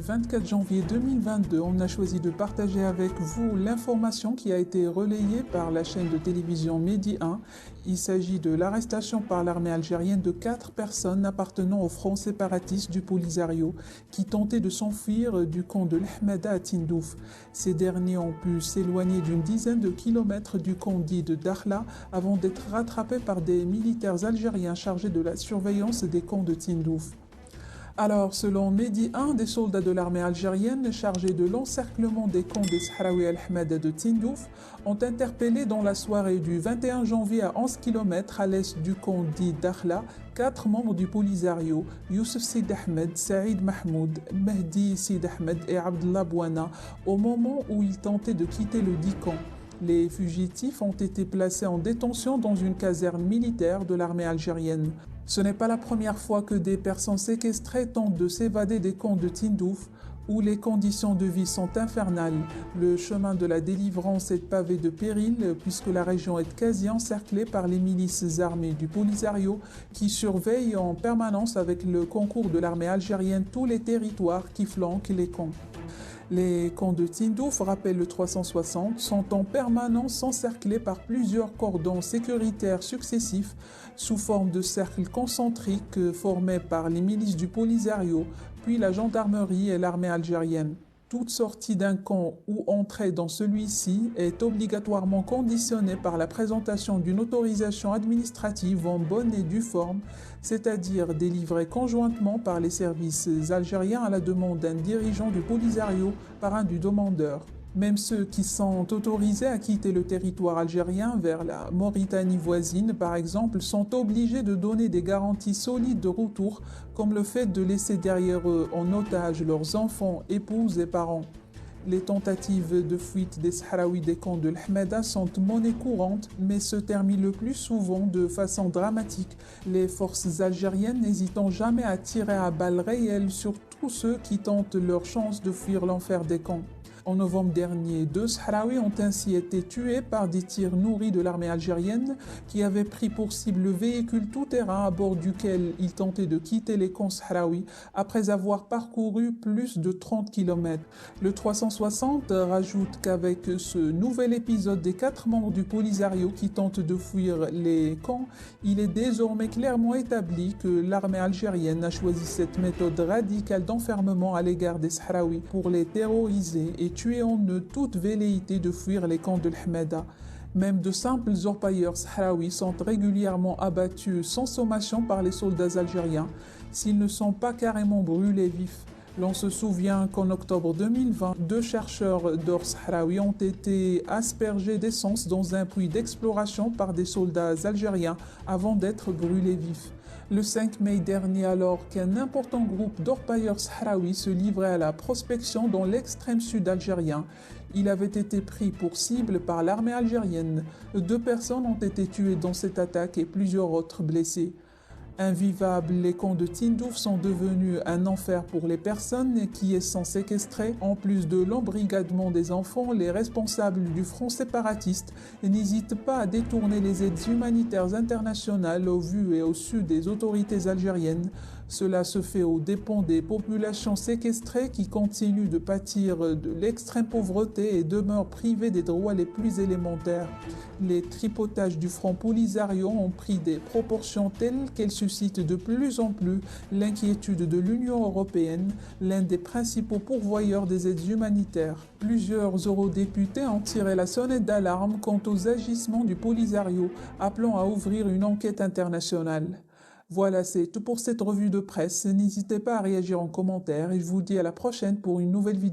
24 janvier 2022, on a choisi de partager avec vous l'information qui a été relayée par la chaîne de télévision Medi 1. Il s'agit de l'arrestation par l'armée algérienne de 4 personnes appartenant au front séparatiste du Polisario qui tentaient de s'enfuir du camp de l'Ahmada à Tindouf. Ces derniers ont pu s'éloigner d'une dizaine de kilomètres du camp dit de Dakhla avant d'être rattrapés par des militaires algériens chargés de la surveillance des camps de Tindouf. Alors, selon Medi 1, des soldats de l'armée algérienne chargés de l'encerclement des camps des Sahraouis al-Ahmada de Tindouf ont interpellé dans la soirée du 21 janvier à 11 km à l'est du camp dit Dakhla 4 membres du Polisario, Youssef Sid Ahmed, Saïd Mahmoud, Mehdi Sid Ahmed et Abdallah Bouana, au moment où ils tentaient de quitter le dit camp. Les fugitifs ont été placés en détention dans une caserne militaire de l'armée algérienne. Ce n'est pas la première fois que des personnes séquestrées tentent de s'évader des camps de Tindouf, où les conditions de vie sont infernales. Le chemin de la délivrance est pavé de périls, puisque la région est quasi encerclée par les milices armées du Polisario, qui surveillent en permanence avec le concours de l'armée algérienne tous les territoires qui flanquent les camps. Les camps de Tindouf, rappelle le 360, sont en permanence encerclés par plusieurs cordons sécuritaires successifs sous forme de cercles concentriques formés par les milices du Polisario, puis la gendarmerie et l'armée algérienne. Toute sortie d'un camp ou entrée dans celui-ci est obligatoirement conditionnée par la présentation d'une autorisation administrative en bonne et due forme, c'est-à-dire délivrée conjointement par les services algériens à la demande d'un dirigeant du Polisario par un du demandeur. Même ceux qui sont autorisés à quitter le territoire algérien vers la Mauritanie voisine, par exemple, sont obligés de donner des garanties solides de retour, comme le fait de laisser derrière eux en otage leurs enfants, épouses et parents. Les tentatives de fuite des Sahraouis des camps de l'Ahmada sont monnaie courante, mais se terminent le plus souvent de façon dramatique, les forces algériennes n'hésitant jamais à tirer à balles réelles sur tous ceux qui tentent leur chance de fuir l'enfer des camps. En novembre dernier, 2 Sahraouis ont ainsi été tués par des tirs nourris de l'armée algérienne qui avait pris pour cible le véhicule tout-terrain à bord duquel ils tentaient de quitter les camps sahraouis après avoir parcouru plus de 30 km. Le 360 rajoute qu'avec ce nouvel épisode des 4 membres du Polisario qui tentent de fuir les camps, il est désormais clairement établi que l'armée algérienne a choisi cette méthode radicale d'enfermement à l'égard des Sahraouis pour les terroriser et tuer en eux toute velléité de fuir les camps de l'Ahmada. Même de simples orpailleurs sahraouis sont régulièrement abattus sans sommation par les soldats algériens, s'ils ne sont pas carrément brûlés vifs. L'on se souvient qu'en octobre 2020, 2 chercheurs d'or sahraouis ont été aspergés d'essence dans un puits d'exploration par des soldats algériens avant d'être brûlés vifs. Le 5 mai dernier, alors qu'un important groupe d'orpailleurs sahraouis se livrait à la prospection dans l'extrême sud algérien, il avait été pris pour cible par l'armée algérienne. 2 personnes ont été tuées dans cette attaque et plusieurs autres blessées. Invivables, les camps de Tindouf sont devenus un enfer pour les personnes qui y sont séquestrées. En plus de l'embrigadement des enfants, les responsables du front séparatiste n'hésitent pas à détourner les aides humanitaires internationales au vu et au su des autorités algériennes. Cela se fait aux dépens des populations séquestrées qui continuent de pâtir de l'extrême pauvreté et demeurent privées des droits les plus élémentaires. Les tripotages du front Polisario ont pris des proportions telles qu'elles suscitent de plus en plus l'inquiétude de l'Union européenne, l'un des principaux pourvoyeurs des aides humanitaires. Plusieurs eurodéputés ont tiré la sonnette d'alarme quant aux agissements du Polisario, appelant à ouvrir une enquête internationale. Voilà, c'est tout pour cette revue de presse. N'hésitez pas à réagir en commentaire et je vous dis à la prochaine pour une nouvelle vidéo.